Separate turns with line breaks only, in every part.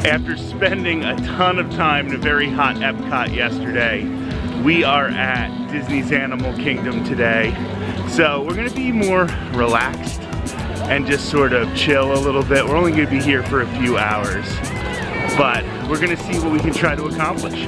After spending a ton of time in a very hot Epcot yesterday, we are at Disney's Animal Kingdom today. So we're gonna be more relaxed and just sort of chill a little bit. We're only gonna be here for a few hours, but we're gonna see what we can try to accomplish.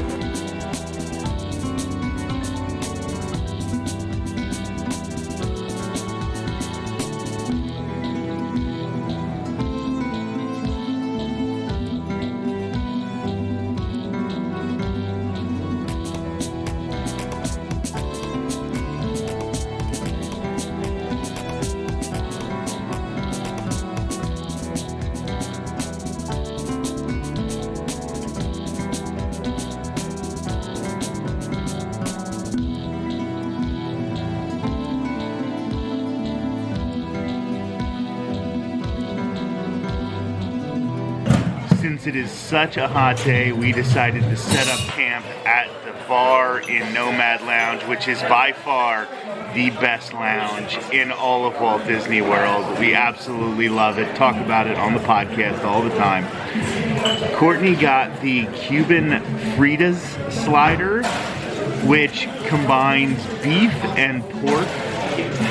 Since it is such a hot day, we decided to set up camp at the bar in Nomad Lounge, which is by far the best lounge in all of Walt Disney World. We absolutely love it. Talk about it on the podcast all the time. Courtney got the Cuban Fritas slider, which combines beef and pork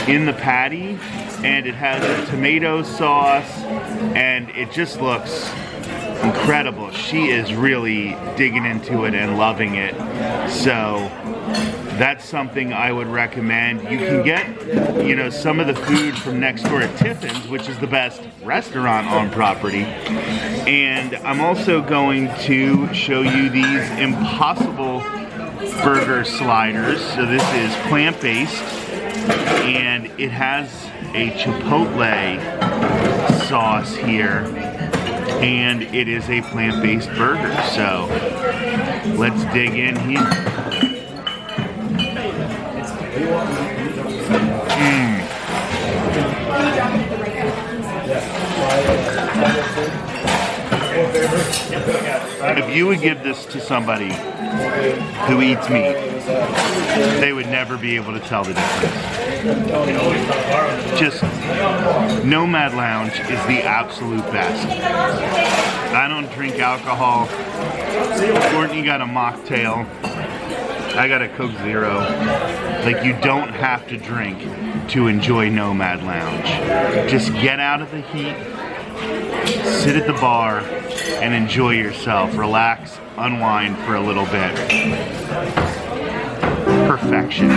in the patty, and it has a tomato sauce, and it just looks incredible. She is really digging into it and loving it. So that's something I would recommend. You can get, you know, some of the food from next door at Tiffin's, which is the best restaurant on property. And I'm also going to show you these Impossible Burger sliders. So this is plant-based, and it has a chipotle sauce here, and it is a plant-based burger. So let's dig in here. If you would give this to somebody who eats meat, they would never be able to tell the difference. Just Nomad Lounge is the absolute best. I don't drink alcohol. Courtney got a mocktail. I got a Coke Zero. Like, you don't have to drink to enjoy Nomad Lounge. Just get out of the heat, sit at the bar, and enjoy yourself. Relax, unwind for a little bit. Perfection.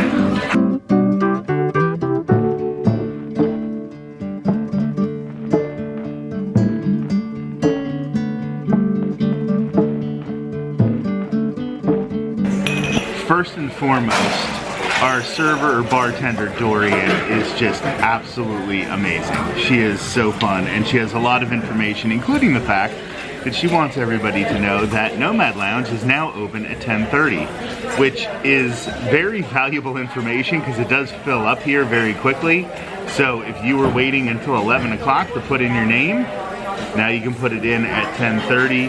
First and foremost, our server or bartender, Dorian, is just absolutely amazing. She is so fun, and she has a lot of information, including the fact that she wants everybody to know that Nomad Lounge is now open at 10:30, which is very valuable information because it does fill up here very quickly. So if you were waiting until 11 o'clock to put in your name, now you can put it in at 10:30.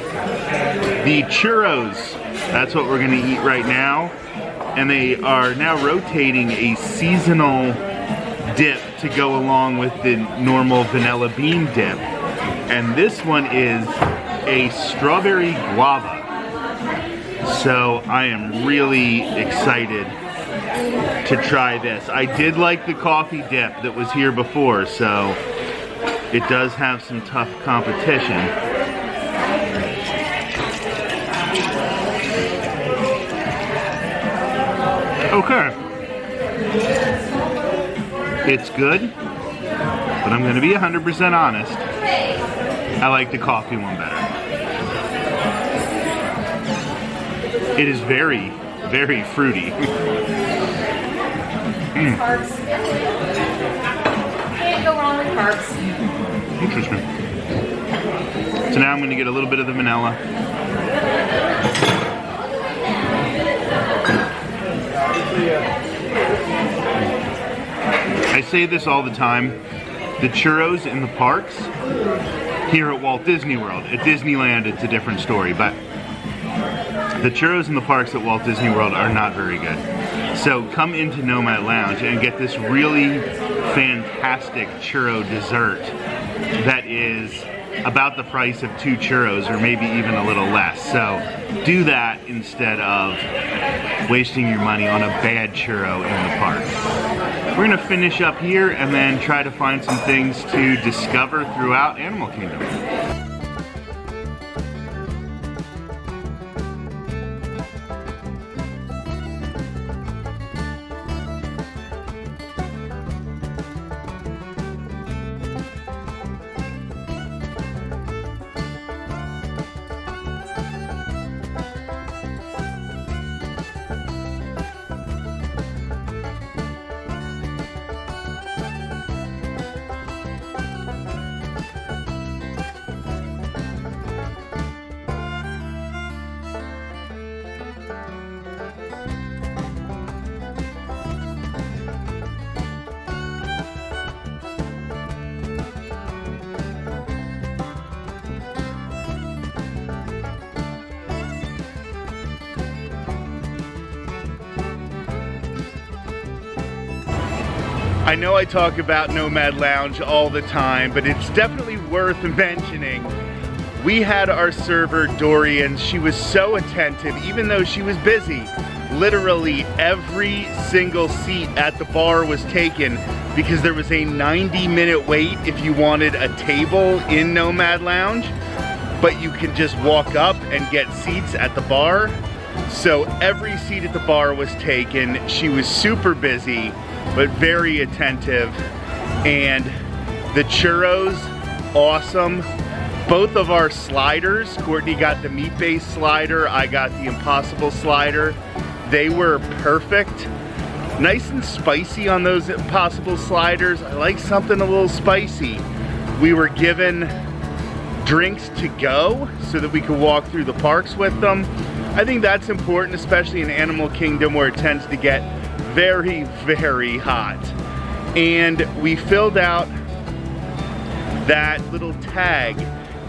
The churros, that's what we're gonna eat right now. And they are now rotating a seasonal dip to go along with the normal vanilla bean dip. And this one is a strawberry guava. So I am really excited to try this. I did like the coffee dip that was here before, so it does have some tough competition. Okay. It's good, but I'm gonna be 100% honest. I like the coffee one better. It is very, very fruity.
Carbs. Can't go wrong with carbs.
Interesting. So now I'm gonna get a little bit of the vanilla. I say this all the time, the churros in the parks here at Walt Disney World, at Disneyland it's a different story, but the churros in the parks at Walt Disney World are not very good. So come into Nomad Lounge and get this really fantastic churro dessert that is about the price of 2 churros, or maybe even a little less. So do that instead of wasting your money on a bad churro in the park. We're gonna finish up here and then try to find some things to discover throughout Animal Kingdom. I know I talk about Nomad Lounge all the time, but it's definitely worth mentioning. We had our server, Dorian. She was so attentive, even though she was busy. Literally every single seat at the bar was taken because there was a 90-minute wait if you wanted a table in Nomad Lounge, but you can just walk up and get seats at the bar. So every seat at the bar was taken. She was super busy, but very attentive. And the churros, awesome. Both of our sliders, Courtney got the meat-based slider, I got the Impossible slider. They were perfect. Nice and spicy on those Impossible sliders. I like something a little spicy. We were given drinks to go so that we could walk through the parks with them. I think that's important, especially in Animal Kingdom where it tends to get very, very hot. And we filled out that little tag.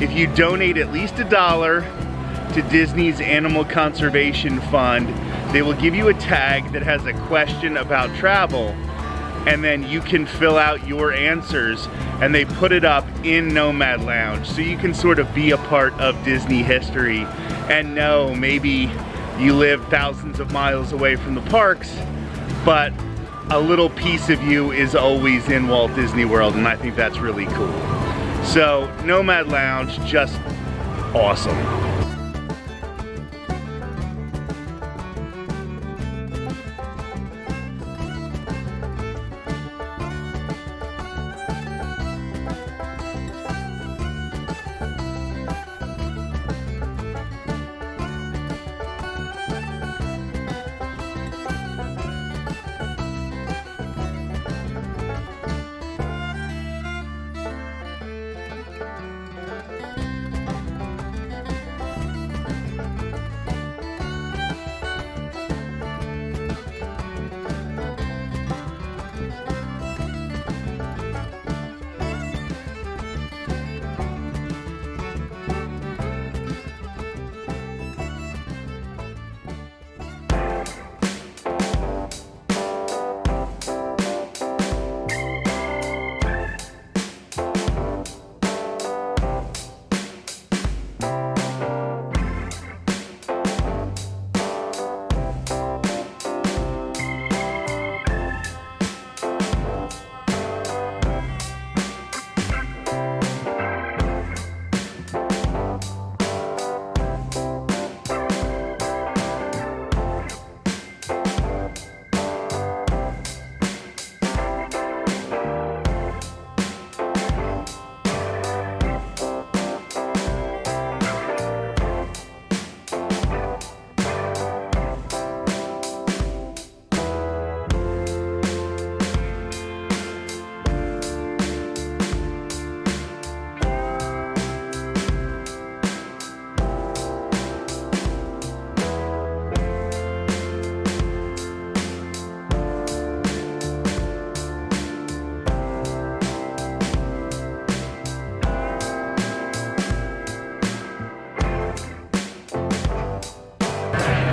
If you donate at least $1 to Disney's Animal Conservation Fund, they will give you a tag that has a question about travel, and then you can fill out your answers, and they put it up in Nomad Lounge, so you can sort of be a part of Disney history and know maybe you live thousands of miles away from the parks, but a little piece of you is always in Walt Disney World, and I think that's really cool. So Nomad Lounge, just awesome.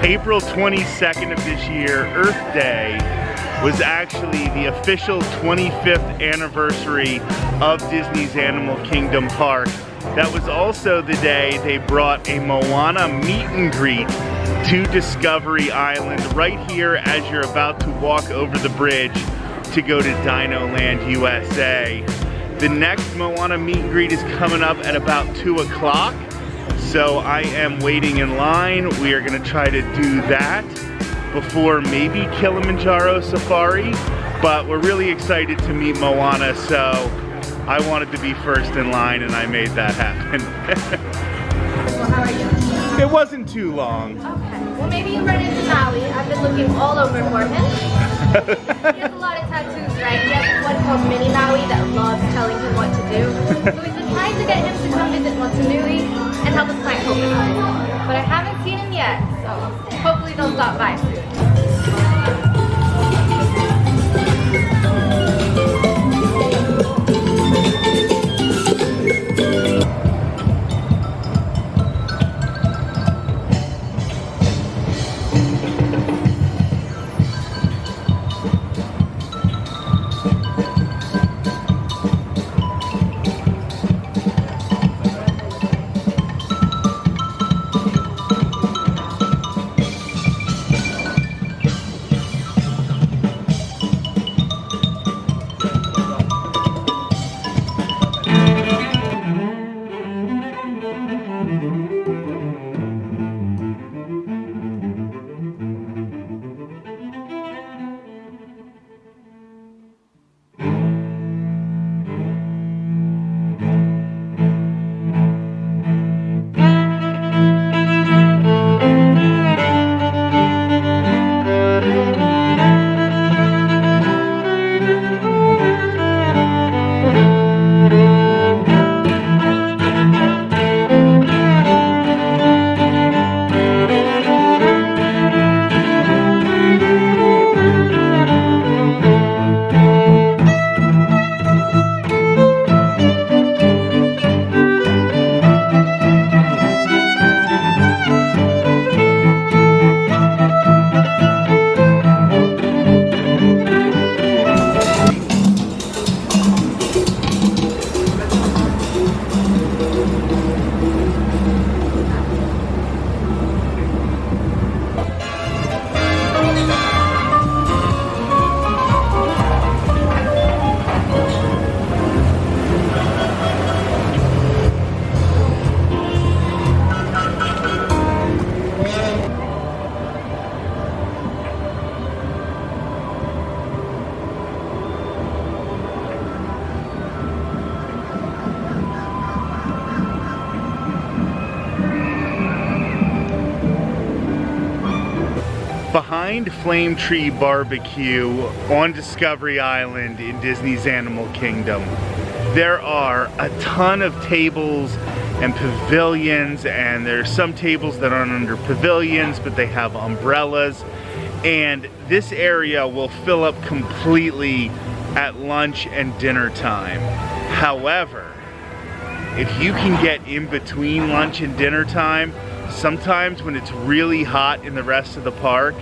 April 22nd of this year, Earth Day, was actually the official 25th anniversary of Disney's Animal Kingdom Park. That was also the day they brought a Moana meet and greet to Discovery Island right here as you're about to walk over the bridge to go to Dino Land USA. The next Moana meet and greet is coming up at about 2 o'clock. So I am waiting in line. We are gonna try to do that before maybe Kilimanjaro Safari, but we're really excited to meet Moana, so I wanted to be first in line and I made that happen.
Well, how are you?
It wasn't too long.
Okay. Well, maybe you run into Maui. I've been looking all over for him. He has a lot of tattoos, right? He has one called Mini Maui that loves telling him what to do. So we've been trying to get him to come visit Motunui and help us plant coconuts. But I haven't seen him yet, so hopefully they'll stop by soon.
Behind Flame Tree Barbecue on Discovery Island in Disney's Animal Kingdom, there are a ton of tables and pavilions, and there's some tables that aren't under pavilions, but they have umbrellas, and this area will fill up completely at lunch and dinner time. However, if you can get in between lunch and dinner time, sometimes when it's really hot in the rest of the park,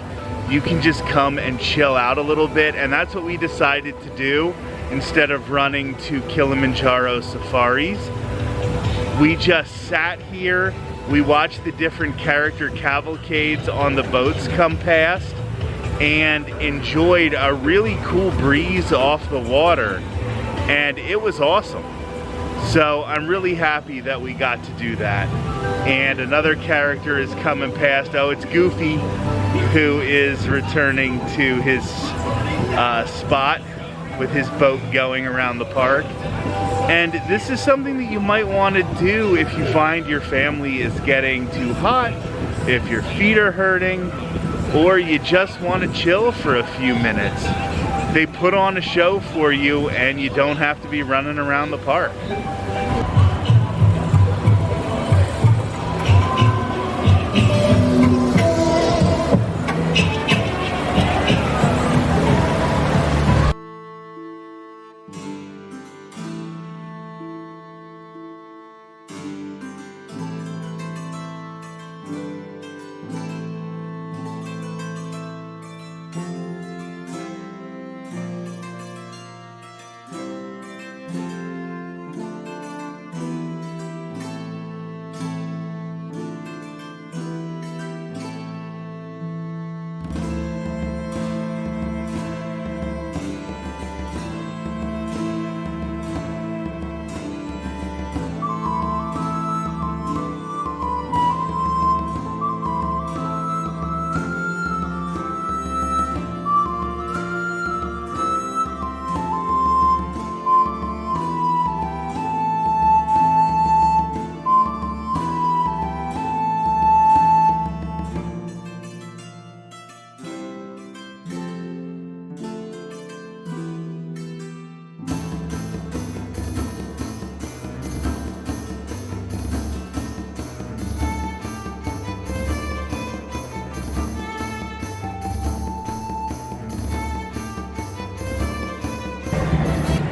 you can just come and chill out a little bit, and that's what we decided to do instead of running to Kilimanjaro Safaris. We just sat here, we watched the different character cavalcades on the boats come past, and enjoyed a really cool breeze off the water, and it was awesome. So I'm really happy that we got to do that. And another character is coming past. Oh, it's Goofy, who is returning to his spot with his boat going around the park. And this is something that you might want to do if you find your family is getting too hot, if your feet are hurting, or you just want to chill for a few minutes. They put on a show for you and you don't have to be running around the park.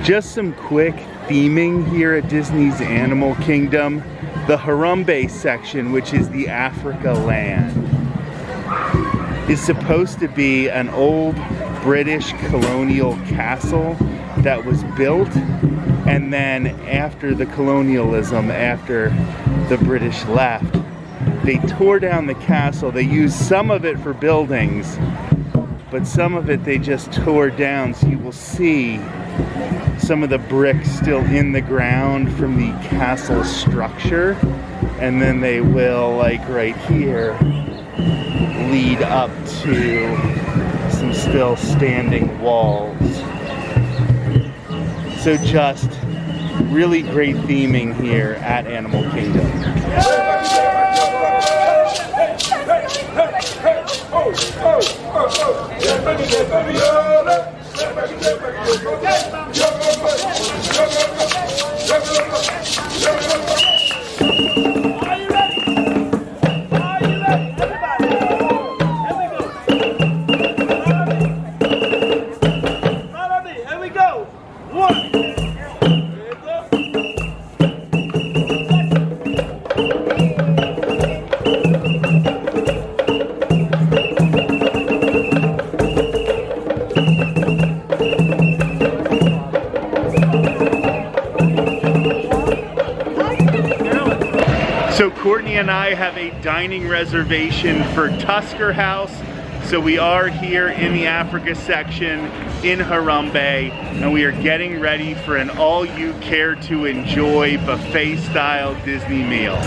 Just some quick theming here at Disney's Animal Kingdom. The Harambe section, which is the Africa land, is supposed to be an old British colonial castle that was built, and then after the colonialism, after the British left, they tore down the castle. They used some of it for buildings, but some of it they just tore down. So you will see some of the bricks still in the ground from the castle structure, and then they will, like right here, lead up to some still standing walls. So just really great theming here at Animal Kingdom. So Courtney and I have a dining reservation for Tusker House. So we are here in the Africa section in Harambe, and we are getting ready for an all-you-care-to-enjoy buffet-style Disney meal.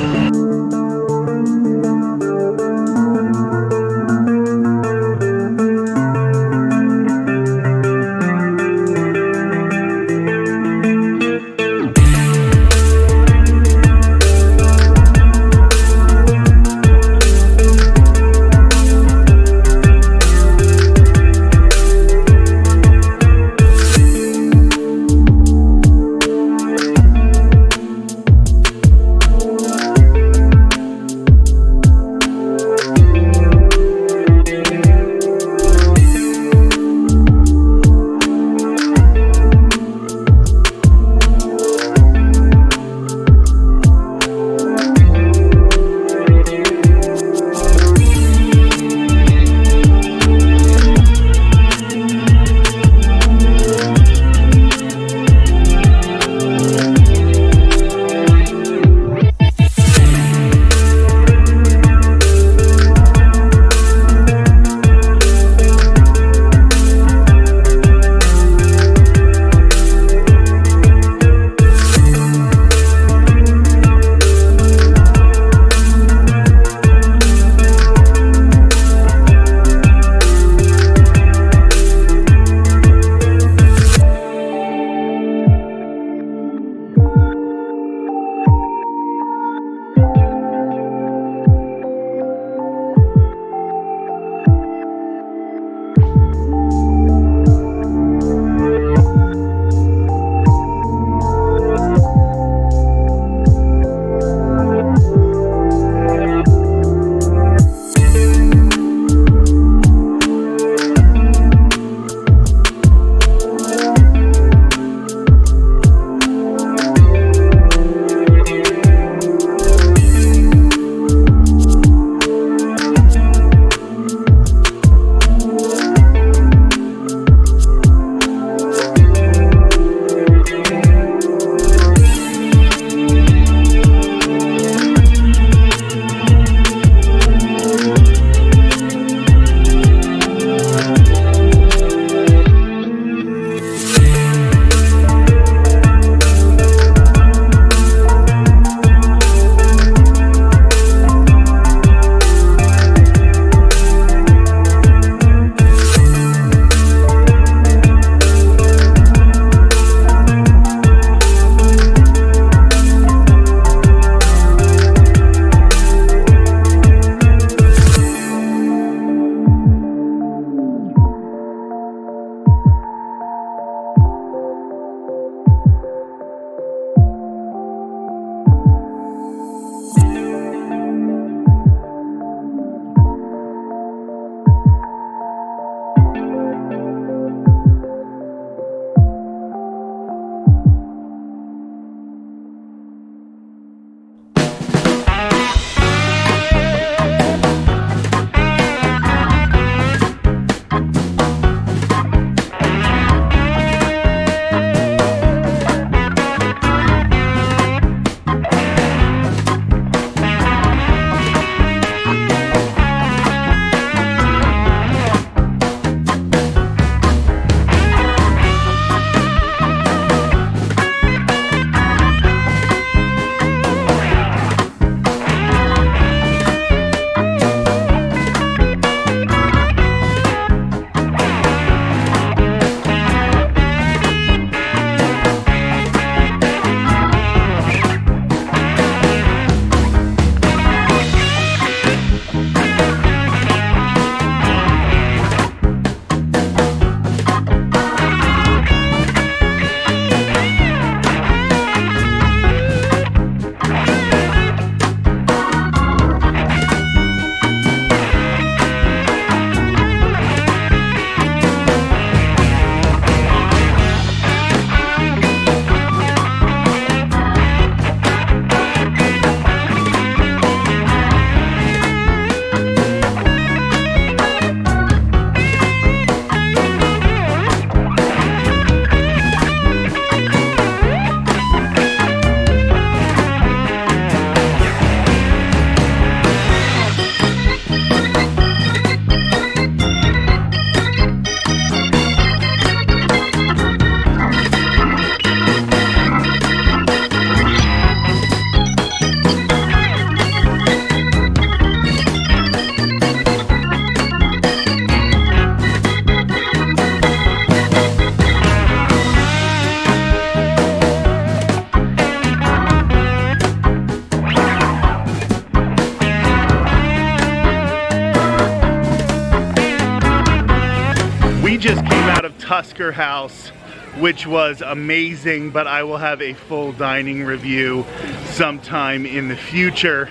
We just came out of Tusker House, which was amazing, but I will have a full dining review sometime in the future.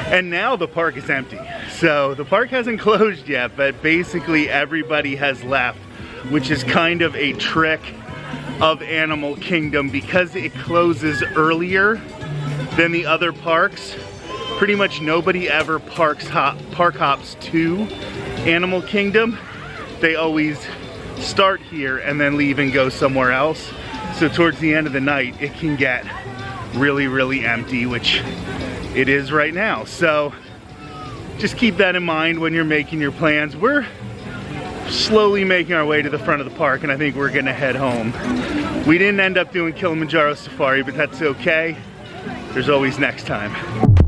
And now the park is empty. So the park hasn't closed yet, but basically everybody has left, which is kind of a trick of Animal Kingdom because it closes earlier than the other parks. Pretty much nobody ever park hops to Animal Kingdom. They always start here and then leave and go somewhere else. So towards the end of the night, it can get really, really empty, which it is right now. So just keep that in mind when you're making your plans. We're slowly making our way to the front of the park, and I think we're gonna head home. We didn't end up doing Kilimanjaro Safari, but that's okay. There's always next time.